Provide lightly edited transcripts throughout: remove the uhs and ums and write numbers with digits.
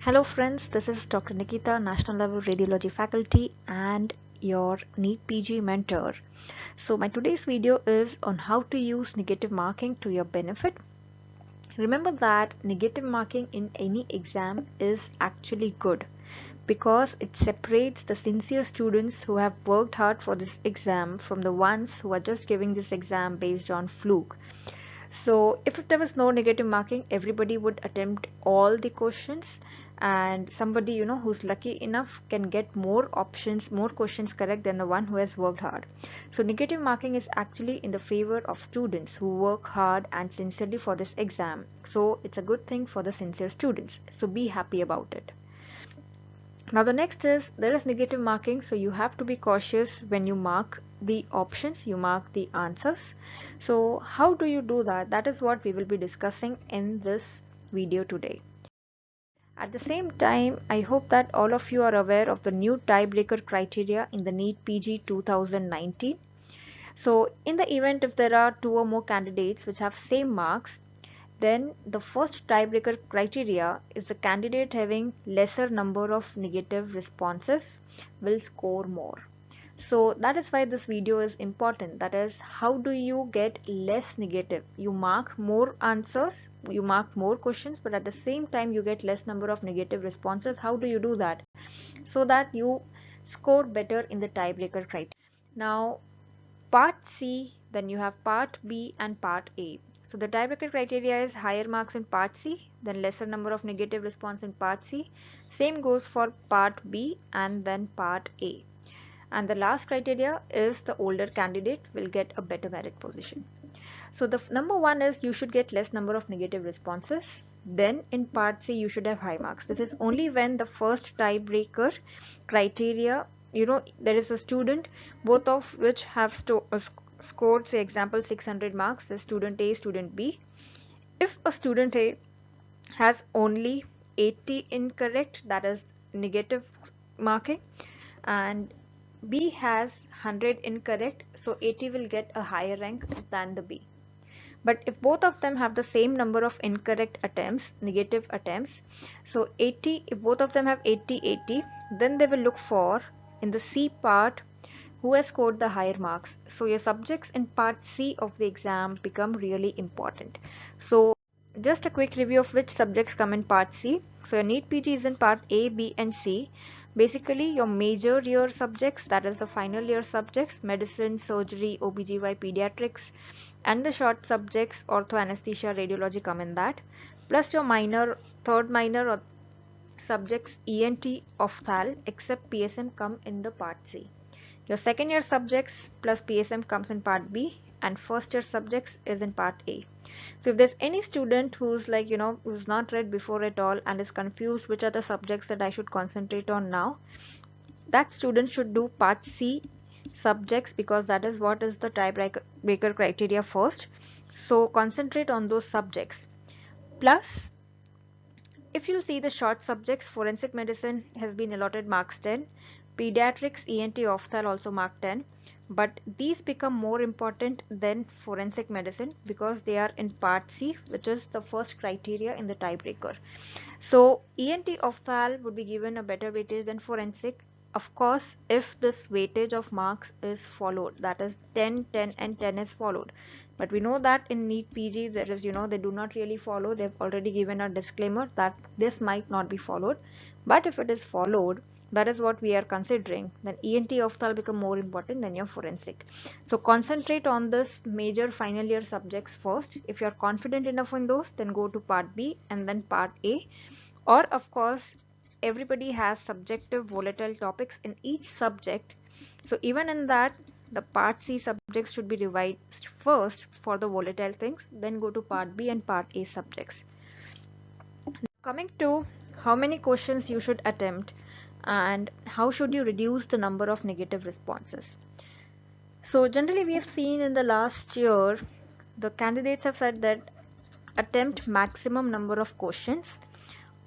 Hello friends, this is Dr. Nikita, National Level Radiology Faculty and your NEET PG mentor. So my today's video is on how to use negative marking to your benefit. Remember that negative marking in any exam is actually good because it separates the sincere students who have worked hard for this exam from the ones who are just giving this exam based on fluke. So if there was no negative marking, everybody would attempt all the questions, and somebody who's lucky enough can get more options, more questions correct than the one who has worked hard. So negative marking is actually in the favor of students who work hard and sincerely for this exam. So it's a good thing for the sincere students. So be happy about it. Now the next is there is negative marking, so you have to be cautious when you mark the options, you mark the answers. So how do you do that? That is what we will be discussing in this video today. At the same time, I hope that all of you are aware of the new tiebreaker criteria in the NEET PG 2019. So in the event if there are two or more candidates which have same marks, then the first tiebreaker criteria is the candidate having lesser number of negative responses will score more. So that is why this video is important. That is, how do you get less negative? You mark more answers, you mark more questions, but at the same time you get less number of negative responses. How do you do that? So that you score better in the tiebreaker criteria. Now part C, then you have part B and part A. So the tiebreaker criteria is higher marks in part C, then lesser number of negative response in part C. Same goes for part B and then part A. And the last criteria is the older candidate will get a better merit position. So the number one is you should get less number of negative responses. Then in part C you should have high marks. This is only when the first tiebreaker criteria, there is a student both of which have scored, say example 600 marks, the student A, student B. If a student A has only 80 incorrect, that is negative marking, and B has 100 incorrect, so 80 will get a higher rank than the B. But if both of them have the same number of incorrect attempts, negative attempts, so 80, if both of them have 80, 80, then they will look for in the C part who has scored the higher marks. So your subjects in part C of the exam become really important. So just a quick review of which subjects come in part C. So your NEET PG is in part A, B and C. Basically your major year subjects, that is the final year subjects, medicine, surgery, OBGY, pediatrics, and the short subjects, ortho, anesthesia, radiology come in that, plus your minor, third minor or subjects ENT, opthal, except PSM come in the part C. Your second year subjects plus PSM comes in part B, and first year subjects is in part A. So if there's any student who's like, who's not read before at all and is confused which are the subjects that I should concentrate on now, that student should do part C subjects, because that is what is the tiebreaker criteria first. So concentrate on those subjects. Plus, if you see the short subjects, forensic medicine has been allotted marks 10, pediatrics, ENT, opthal also mark 10, but these become more important than forensic medicine because they are in part C, which is the first criteria in the tiebreaker. So ENT, opthal would be given a better weightage than forensic, of course, if this weightage of marks is followed, that is 10, 10 and 10 is followed. But we know that in NEET PG there is, they do not really follow. They've already given a disclaimer that this might not be followed. But if it is followed, that is what we are considering, then ENT, opthal become more important than your forensic. So concentrate on this major final year subjects first. If you are confident enough in those, then go to part B and then part A. Or of course, everybody has subjective volatile topics in each subject. So even in that, the part C subjects should be revised first for the volatile things, then go to part B and part A subjects. Coming to how many questions you should attempt and how should you reduce the number of negative responses. So generally we have seen in the last year, the candidates have said that attempt maximum number of questions.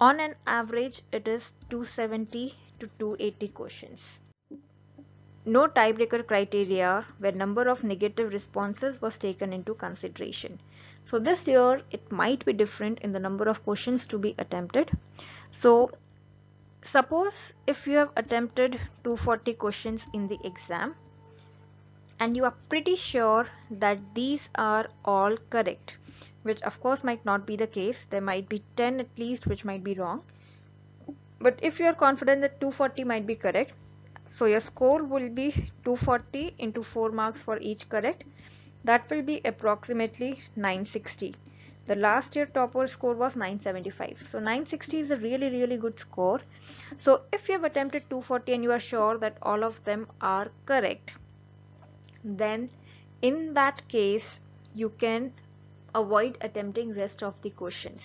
On an average, it is 270 to 280 questions. No tiebreaker criteria where number of negative responses was taken into consideration. So this year, it might be different in the number of questions to be attempted. So Suppose if you have attempted 240 questions in the exam and you are pretty sure that these are all correct, which of course might not be the case. There might be 10 at least which might be wrong. But if you are confident that 240 might be correct, so your score will be 240 into 4 marks for each correct. That will be approximately 960. The last year topper score was 975. So 960 is a really good score. So if you have attempted 240 and you are sure that all of them are correct, then in that case you can avoid attempting rest of the questions.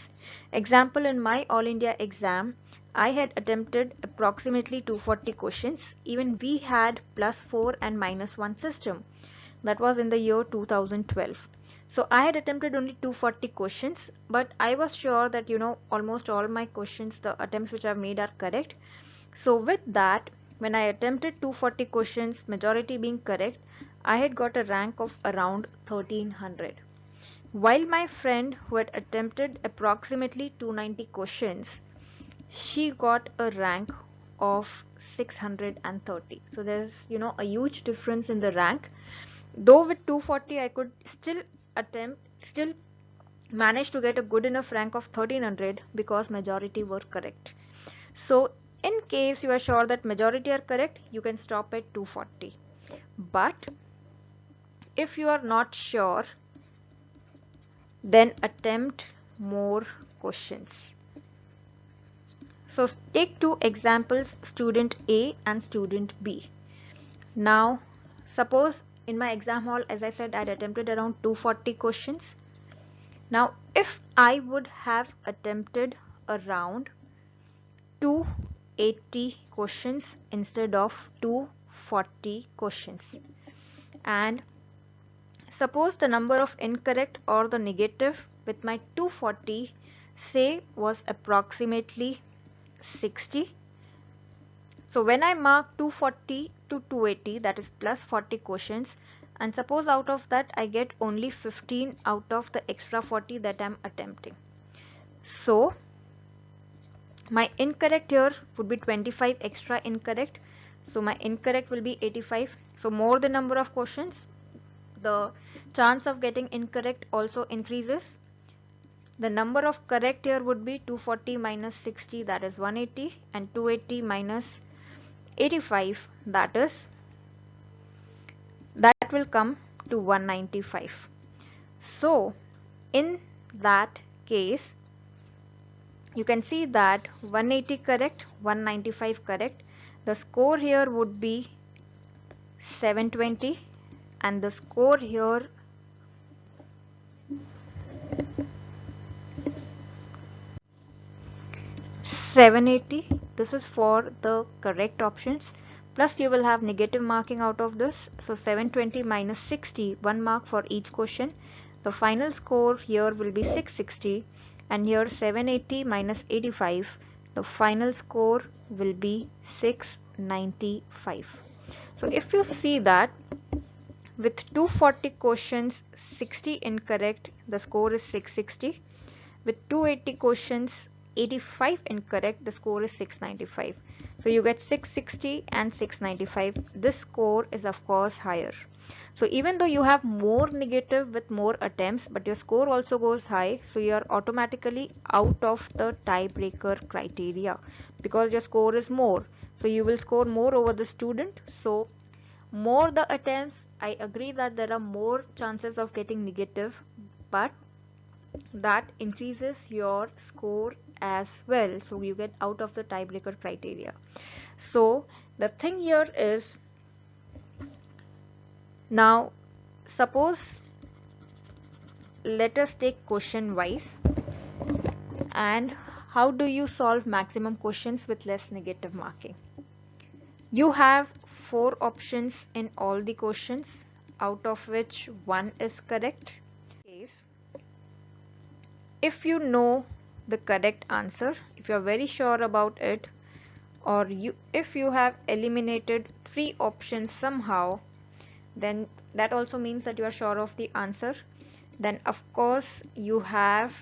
Example, in my All India exam, I had attempted approximately 240 questions. Even we had +4 and -1 system. That was in the year 2012. So I had attempted only 240 questions, but I was sure that almost all my questions, the attempts which I've made are correct. So with that, when I attempted 240 questions, majority being correct, I had got a rank of around 1300. While my friend who had attempted approximately 290 questions, she got a rank of 630. So there's a huge difference in the rank. Though with 240 I could still manage to get a good enough rank of 1300 because majority were correct. So in case you are sure that majority are correct, you can stop at 240. But if you are not sure, then attempt more questions. So take two examples, student A and student B. Now suppose in my exam hall, as I said, I had attempted around 240 questions. Now if I would have attempted around 280 questions instead of 240 questions, and suppose the number of incorrect or the negative with my 240 say was approximately 60. So when I mark 240 to 280, that is plus 40 questions, and suppose out of that I get only 15 out of the extra 40 that I'm attempting. So my incorrect here would be 25 extra incorrect. So my incorrect will be 85. So more the number of questions, the chance of getting incorrect also increases. The number of correct here would be 240 minus 60, that is 180, and 280 minus 85, that will come to 195. So in that case, you can see that 180 correct, 195 correct. The score here would be 720, and the score here 780. This is for the correct options. Plus you will have negative marking out of this. So 720 minus 60, 1 mark for each question. The final score here will be 660, and here 780 minus 85. The final score will be 695. So if you see that with 240 questions, 60 incorrect, the score is 660. With 280 questions, 85 incorrect, the score is 695. So you get 660 and 695. This score is of course higher. So even though you have more negative with more attempts, but your score also goes high, so you are automatically out of the tiebreaker criteria because your score is more. So you will score more over the student. So more the attempts, I agree that there are more chances of getting negative, but that increases your score as well, so you get out of the tiebreaker criteria. So the thing here is, now suppose let us take question wise, and how do you solve maximum questions with less negative marking? You have 4 options in all the questions, out of which 1 is correct. If you know the correct answer, if you are very sure about it, or if you have eliminated 3 options somehow, then that also means that you are sure of the answer. Then of course you have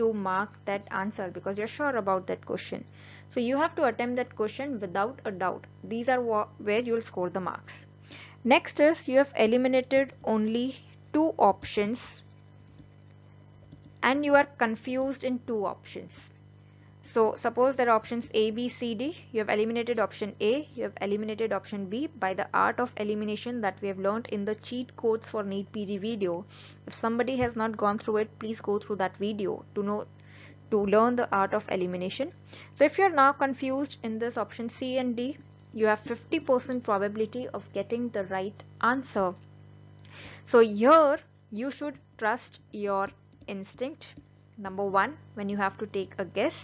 to mark that answer because you're sure about that question. So you have to attempt that question without a doubt. These are where you'll score the marks. Next is you have eliminated only two options and you are confused in two options. So suppose there are options A, B, C, D. You have eliminated option A, you have eliminated option B by the art of elimination that we have learned in the cheat codes for NEET PG video. If somebody has not gone through it, please go through that video to learn the art of elimination. So if you are now confused in this option C and D, you have 50% probability of getting the right answer. So here you should trust your instinct. Number one, when you have to take a guess.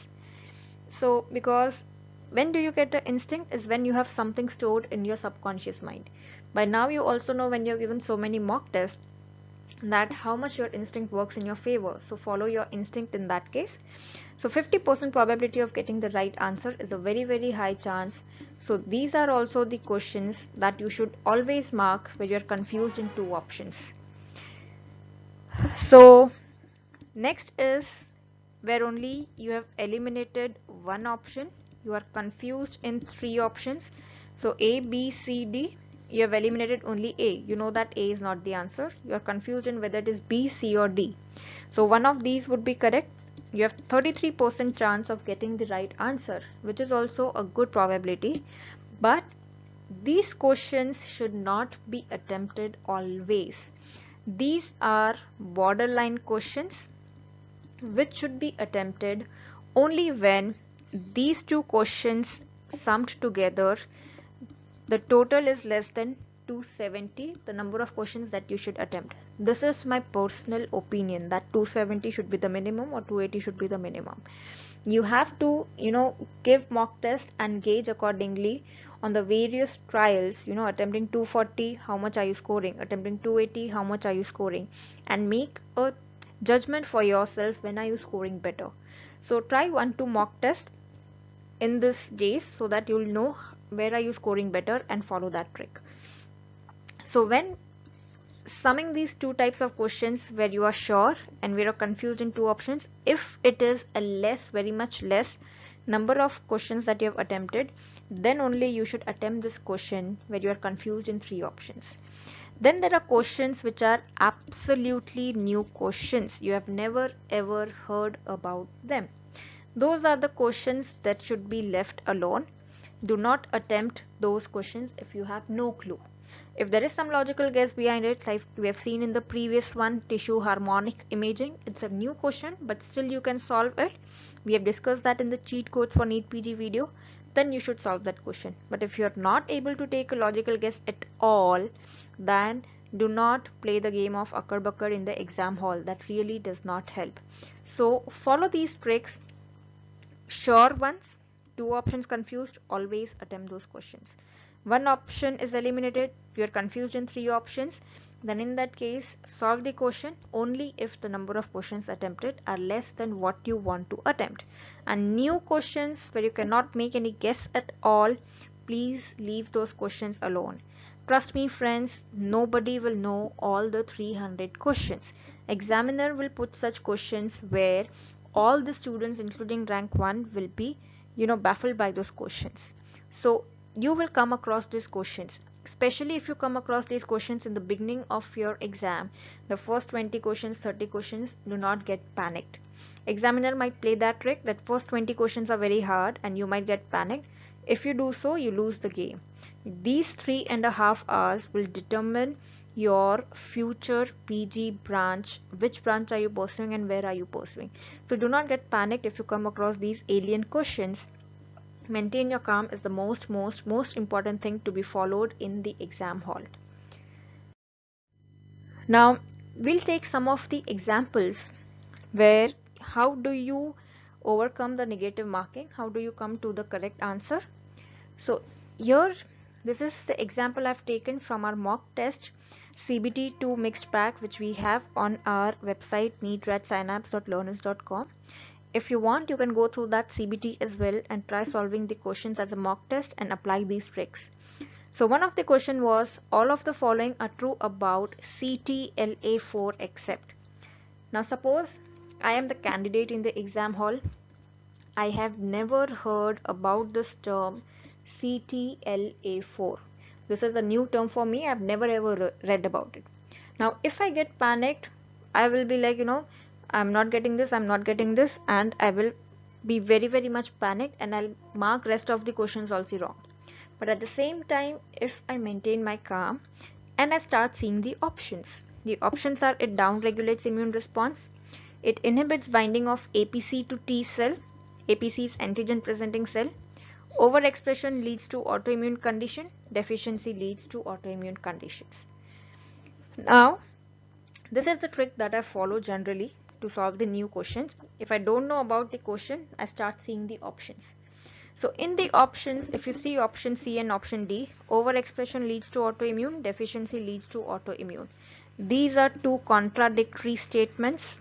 So because when do you get the instinct is when you have something stored in your subconscious mind. By now you also know when you're given so many mock tests that how much your instinct works in your favor. So follow your instinct in that case. So 50% probability of getting the right answer is a very high chance. So these are also the questions that you should always mark when you're confused in two options. So next is where only you have eliminated one option, you are confused in three options. So A, B, C, D, you have eliminated only A. You know that A is not the answer. You are confused in whether it is B, C or D. So one of these would be correct. You have 33% chance of getting the right answer, which is also a good probability. But these questions should not be attempted always. These are borderline questions which should be attempted only when these two questions summed together, the total is less than 270, the number of questions that you should attempt. This is my personal opinion that 270 should be the minimum or 280 should be the minimum. You have to, give mock test and gauge accordingly on the various trials, attempting 240, how much are you scoring? Attempting 280, how much are you scoring? And make a judgment for yourself when are you scoring better. So try 1-2 mock test in this days so that you'll know where are you scoring better and follow that trick. So when summing these two types of questions where you are sure and we are confused in two options, if it is a very much less number of questions that you have attempted, then only you should attempt this question where you are confused in three options. Then there are questions which are absolutely new questions. You have never ever heard about them. Those are the questions that should be left alone. Do not attempt those questions if you have no clue. If there is some logical guess behind it, like we have seen in the previous one, tissue harmonic imaging, it's a new question, but still you can solve it. We have discussed that in the cheat codes for NEET PG video. Then you should solve that question. But if you are not able to take a logical guess at all, then do not play the game of Akkar Bakkar in the exam hall. That really does not help. So follow these tricks. Sure ones, two options confused, always attempt those questions. One option is eliminated, you are confused in three options, then in that case solve the question only if the number of questions attempted are less than what you want to attempt. And new questions where you cannot make any guess at all, please leave those questions alone. Trust me friends, nobody will know all the 300 questions. Examiner will put such questions where all the students including rank 1 will be baffled by those questions. So you will come across these questions, especially if you come across these questions in the beginning of your exam, the first 20 questions, 30 questions, do not get panicked. Examiner might play that trick that first 20 questions are very hard and you might get panicked. If you do so, you lose the game. These 3.5 hours will determine your future PG branch, which branch are you pursuing and where are you pursuing. So do not get panicked if you come across these alien questions. Maintain your calm is the most important thing to be followed in the exam hall. Now we'll take some of the examples where how do you overcome the negative marking, how do you come to the correct answer. So here this is the example I've taken from our mock test CBT 2 mixed pack which we have on our website neet@synapse.learners.com. If you want, you can go through that CBT as well and try solving the questions as a mock test and apply these tricks. So one of the question was all of the following are true about CTLA4 except. Now suppose I am the candidate in the exam hall. I have never heard about this term CTLA4. This is a new term for me. I've never ever read about it. Now, if I get panicked, I will be like, I'm not getting this, I'm not getting this, and I will be very, very much panicked, and I'll mark rest of the questions also wrong. But at the same time, if I maintain my calm and I start seeing the options are: it down regulates immune response, it inhibits binding of APC to T cell, APC is antigen presenting cell, overexpression leads to autoimmune condition, deficiency leads to autoimmune conditions. Now, this is the trick that I follow generally to solve the new questions. If I don't know about the question, I start seeing the options. So in the options, if you see option C and option D, overexpression leads to autoimmune, deficiency leads to autoimmune. These are two contradictory statements.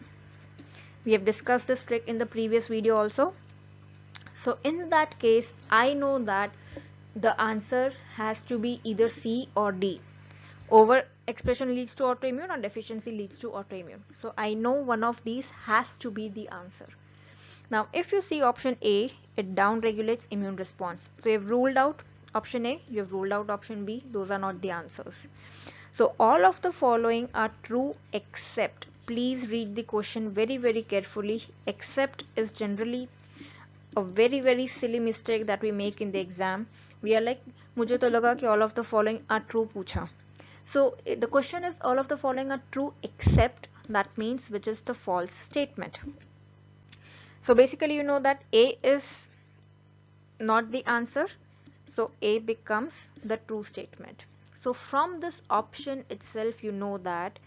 We have discussed this trick in the previous video also. So in that case, I know that the answer has to be either C or D. Overexpression leads to autoimmune or deficiency leads to autoimmune. So I know one of these has to be the answer. Now, if you see option A, it down-regulates immune response. So you have ruled out option A, you have ruled out option B. Those are not the answers. So all of the following are true except. Please read the question very, very carefully. Except is generally a very, very silly mistake that we make in the exam. We are like, मुझे तो लगा कि all of the following are true पूछा. So the question is all of the following are true except, that means which is the false statement. So basically you know that A is not the answer, so A becomes the true statement. So from this option itself you know that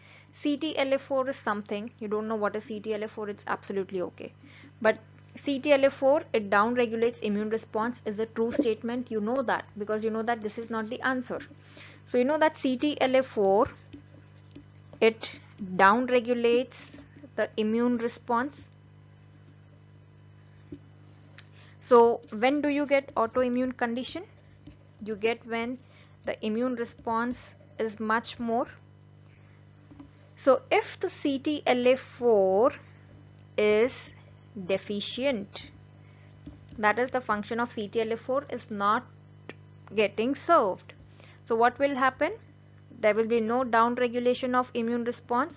CTLA4 is something. You don't know what is CTLA4, it's absolutely okay. But CTLA4, it down regulates immune response, is a true statement. You know that because you know that this is not the answer. So you know that CTLA4, it down regulates the immune response. So when do you get autoimmune condition? You get when the immune response is much more. So if the CTLA4 is deficient, that is the function of CTLA4 is not getting served. So what will happen? There will be no down regulation of immune response.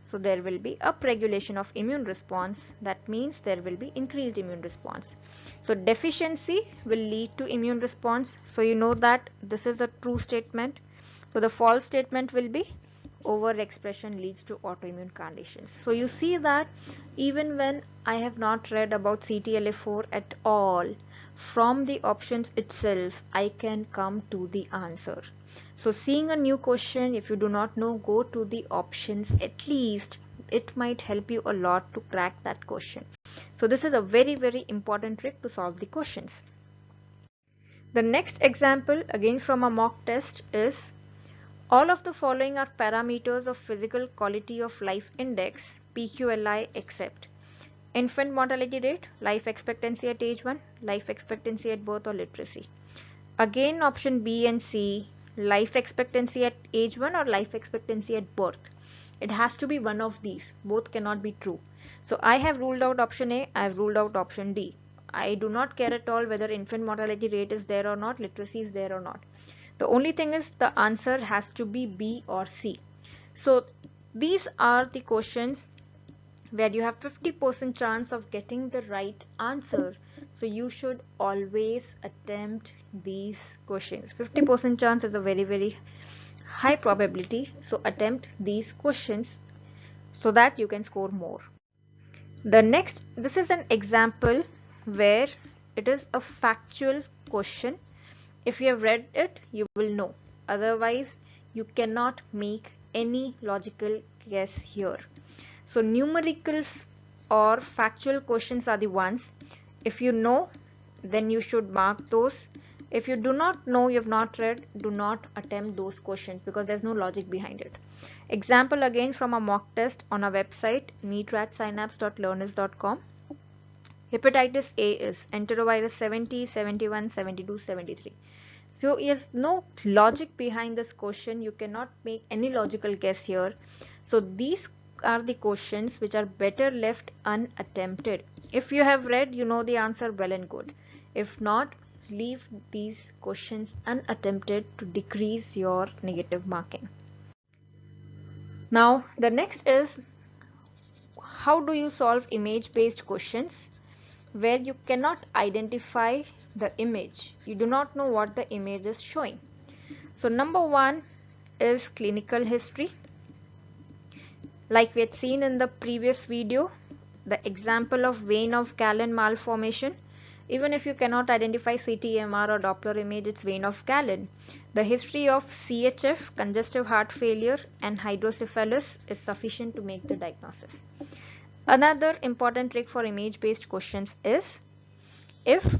So there will be up regulation of immune response. That means there will be increased immune response. So deficiency will lead to immune response. So you know that this is a true statement. So the false statement will be overexpression leads to autoimmune conditions. So you see that even when I have not read about CTLA4 at all, from the options itself I can come to the answer. So seeing a new question, if you do not know, go to the options. At least it might help you a lot to crack that question. So this is a very, very important trick to solve the questions. The next example, again from a mock test, is all of the following are parameters of physical quality of life index PQLI except infant mortality rate, life expectancy at age 1, life expectancy at birth, or literacy. Again option B and C, life expectancy at age 1 or life expectancy at birth. It has to be one of these. Both cannot be true. So I have ruled out option A, I have ruled out option D. I do not care at all whether infant mortality rate is there or not, literacy is there or not. The only thing is the answer has to be B or C. So these are the questions where you have 50% chance of getting the right answer. So you should always attempt these questions. 50% chance is a very, very high probability. So attempt these questions so that you can score more. This is an example where it is a factual question. If you have read it, you will know. Otherwise, you cannot make any logical guess here. So numerical or factual questions are the ones. If you know, then you should mark those. If you do not know, you have not read, do not attempt those questions because there's no logic behind it. Example again from a mock test on our website, neat-synapse.learners.com. Hepatitis A is enterovirus 70, 71, 72, 73. So yes, no logic behind this question. You cannot make any logical guess here. So these are the questions which are better left unattempted? If you have read, you know the answer, well and good. If not, leave these questions unattempted to decrease your negative marking. Now, the next is, how do you solve image-based questions where you cannot identify the image? You do not know what the image is showing. So number one is clinical history. Like we had seen in the previous video, the example of vein of Galen malformation. Even if you cannot identify CT, MR or Doppler image, it's vein of Galen. The history of CHF, congestive heart failure, and hydrocephalus is sufficient to make the diagnosis. Another important trick for image-based questions is, if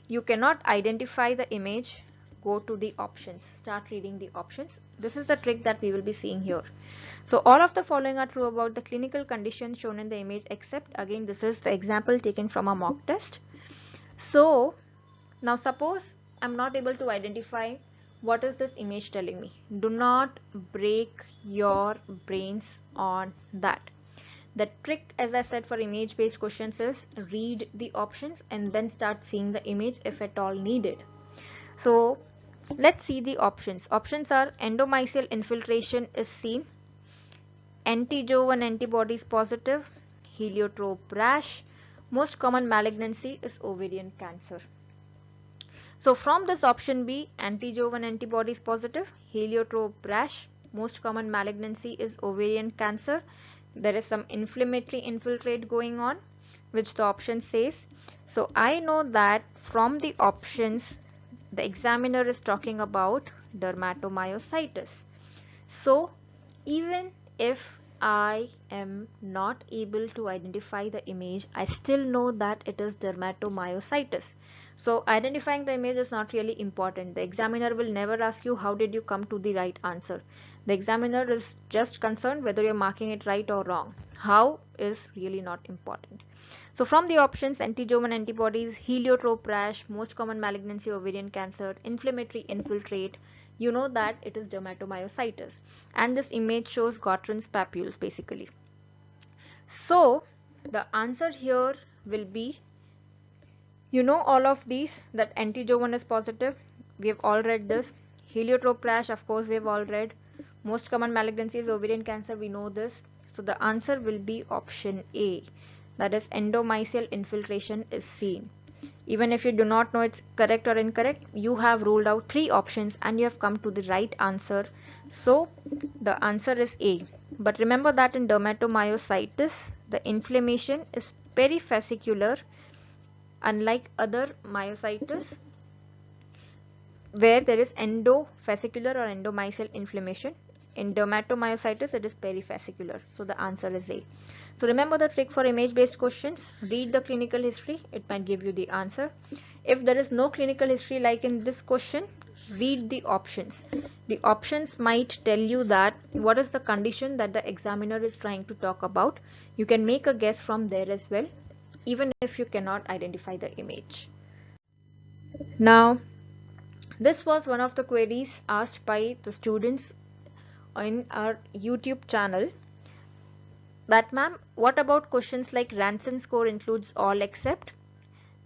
you cannot identify the image, go to the options, start reading the options. This is the trick that we will be seeing here. So all of the following are true about the clinical condition shown in the image, except, again, this is the example taken from a mock test. So now suppose I'm not able to identify what is this image telling me. Do not break your brains on that. The trick, as I said, for image based questions is read the options and then start seeing the image if at all needed. So let's see the options. Options are: endomysial infiltration is seen, anti-Jovan antibodies positive, heliotrope rash, most common malignancy is ovarian cancer. So from this option B, anti-Jovan antibodies positive, heliotrope rash, most common malignancy is ovarian cancer, there is some inflammatory infiltrate going on, which the option says. So I know that from the options, the examiner is talking about dermatomyositis. So even if I am not able to identify the image, I still know that it is dermatomyositis. So identifying the image is not really important. The examiner will never ask you how did you come to the right answer. The examiner is just concerned whether you're marking it right or wrong. How is really not important. So from the options, anti-Jovan antibodies, heliotrope rash, most common malignancy ovarian cancer, inflammatory infiltrate, you know that it is dermatomyositis. And this image shows Gottron's papules basically. So the answer here will be, you know all of these, that anti-Jovan is positive, we have all read this. Heliotrope rash, of course we have all read. Most common malignancy is ovarian cancer, we know this. So the answer will be option A, that is endomysial infiltration is seen. Even if you do not know it's correct or incorrect, you have ruled out 3 options and you have come to the right answer. So the answer is A. But remember that in dermatomyositis, the inflammation is perifascicular, unlike other myositis where there is endofascicular or endomysial inflammation. In dermatomyositis, it is perifascicular. So the answer is A. So remember the trick for image based questions. Read the clinical history. It might give you the answer. If there is no clinical history like in this question, read the options. The options might tell you that what is the condition that the examiner is trying to talk about. You can make a guess from there as well, even if you cannot identify the image. Now, this was one of the queries asked by the students in our YouTube channel, that ma'am, what about questions like Ranson score includes all except?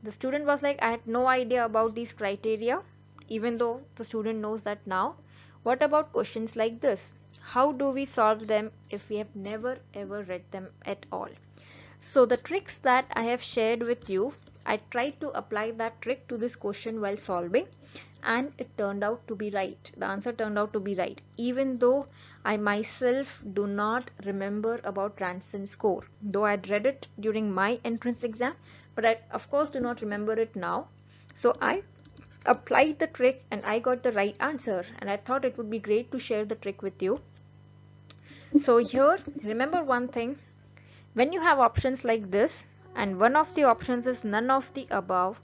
The student was like, I had no idea about these criteria, even though the student knows that now. What about questions like this? How do we solve them if we have never ever read them at all? So the tricks that I have shared with you, I tried to apply that trick to this question while solving, and it turned out to be right. The answer turned out to be right, even though I myself do not remember about Ranson score, though I had read it during my entrance exam, but I of course do not remember it now. So I applied the trick and I got the right answer, and I thought it would be great to share the trick with you. So here, remember one thing, when you have options like this and one of the options is none of the above,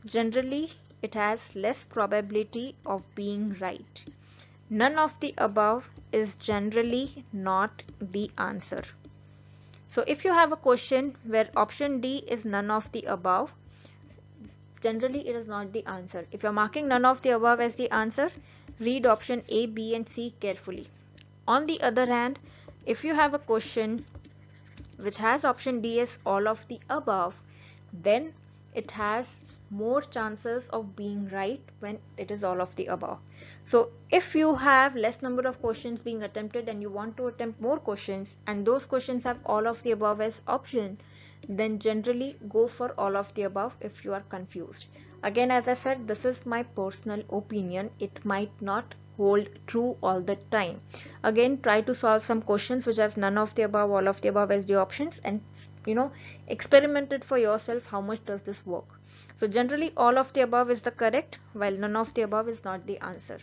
generally it has less probability of being right. None of the above is generally not the answer. So if you have a question where option D is none of the above, generally it is not the answer. If you're marking none of the above as the answer, read option A, B and C carefully. On the other hand, If you have a question which has option D as all of the above, then it has more chances of being right when it is all of the above. So if you have less number of questions being attempted and you want to attempt more questions and those questions have all of the above as option, then generally go for all of the above if you are confused. Again, as I said, this is my personal opinion. It might not hold true all the time. Again, try to solve some questions which have none of the above, all of the above as the options, and experiment it for yourself. How much does this work? So generally all of the above is the correct, while none of the above is not the answer.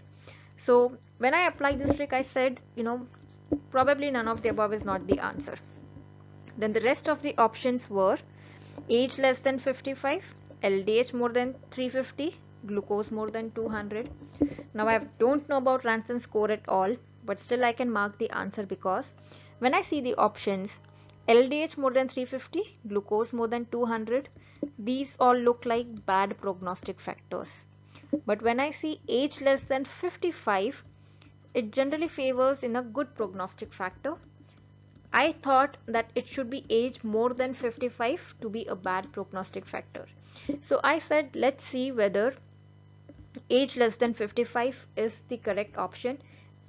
So when I applied this trick, I said, probably none of the above is not the answer. Then the rest of the options were age less than 55, LDH more than 350, glucose more than 200. Now I don't know about Ranson score at all, but still I can mark the answer because when I see the options LDH more than 350, glucose more than 200, these all look like bad prognostic factors. But when I see age less than 55, it generally favors in a good prognostic factor. I thought that it should be age more than 55 to be a bad prognostic factor. So I said, let's see whether age less than 55 is the correct option,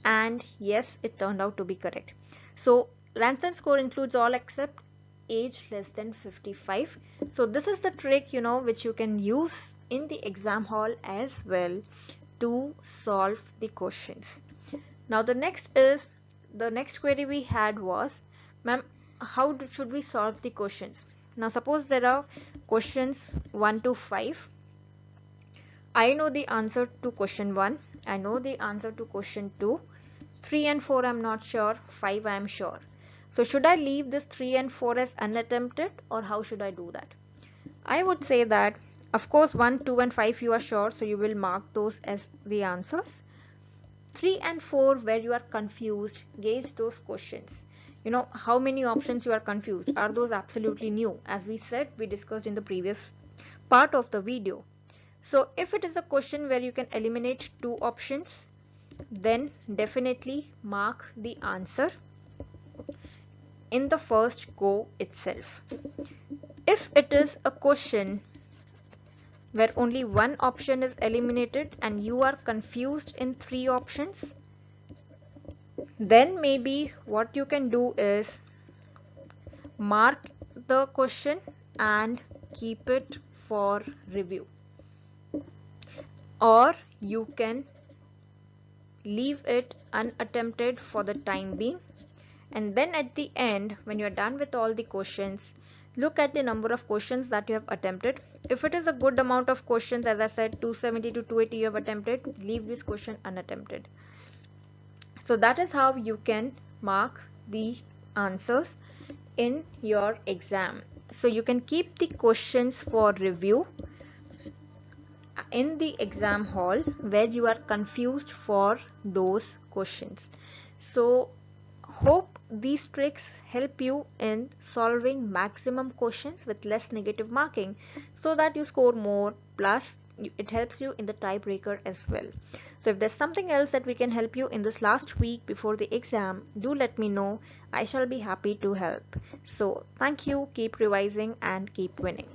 and yes, it turned out to be correct. So Ranson score includes all except age less than 55. So this is the trick which you can use in the exam hall as well to solve the questions. Now the next query we had was, ma'am, how should we solve the questions? Now suppose there are questions 1 to 5. I know the answer to question 1, I know the answer to question 2, 3 and 4 I'm not sure, 5 I'm sure. So should I leave this 3 and 4 as unattempted, or how should I do that? I would say that of course 1, 2 and 5 you are sure, so you will mark those as the answers. 3 and 4 where you are confused, gauge those questions. How many options you are confused. Are those absolutely new? As we said, we discussed in the previous part of the video. So if it is a question where you can eliminate 2 options, then definitely mark the answer in the first go itself. If it is a question where only 1 option is eliminated and you are confused in 3 options, then maybe what you can do is mark the question and keep it for review, or you can leave it unattempted for the time being, and then at the end when you are done with all the questions, look at the number of questions that you have attempted. If it is a good amount of questions, as I said 270 to 280 you have attempted, leave this question unattempted. So that is how you can mark the answers in your exam. So you can keep the questions for review in the exam hall where you are confused for those questions. So hope these tricks help you in solving maximum questions with less negative marking so that you score more, plus it helps you in the tiebreaker as well. So if there's something else that we can help you in this last week before the exam, do let me know. I shall be happy to help. So thank you, keep revising and keep winning.